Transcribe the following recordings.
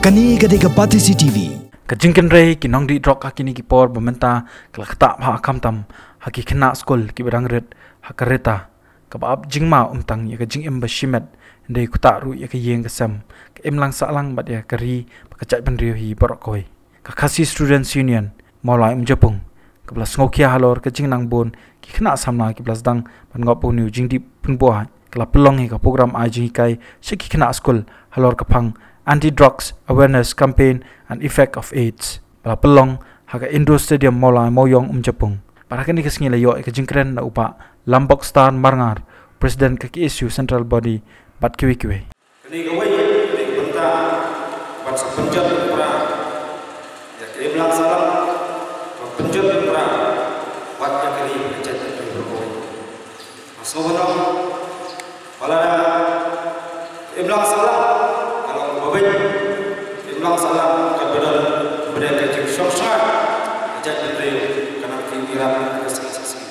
Kani gadega Pati CCTV. Kajingkan rei kinong di drok hakini ki por bementa kelakta ha kamtam haki kena skol ki berangret hakareta kabab jingma umtang ya kajing embashimet ndai kuta ru ya kayeng kesam ke emlang salang bat ya kari pakacai penriu hi borokoi ka khasi students union molai umjapung keblas ngokia halor kajing nang bon ki kena samna ki blas dang ban ngopu niu jingdi punboa kala pelong hi ka program ajing kai siki kena skol halor kapang anti-drugs awareness campaign and effect of AIDS. Para pelong haga Indo Stadium molai moyong umjapung. Para kini kesini layo kejingkren na upa Lambok Star Marngar Presiden kaki isu Central Body bat kiwi-kiwi. Kini kawai kini benta bat sepenjat pra ya kini belang salam penjat pra bat ya kini penjat berkoi. Masalah wala kini belang salam Imlang salam kepada mereka yang syosar jadi beliau karena pikiran kesehatan.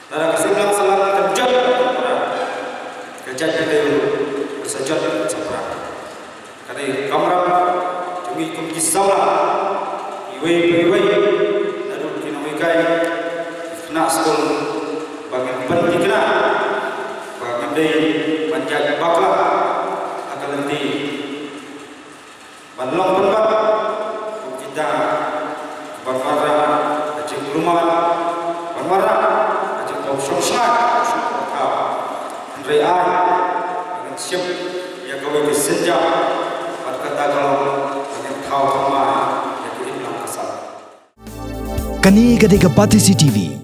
Dan kesimpulan salam kerja kerja beliau bersejat sepra. Karena kamera cumi kumkisaulah iwe lalu kinamikai kena sekolah bagian penting kena bagian dari menjadi bakla akan nanti Banlong penbat kita bermara acing rumah bermara acing kau sosai kau Andre dengan siap ya kau ke senja berkata kalau dengan kau rumah yang dibilang asal Kani gadega Pati CCTV.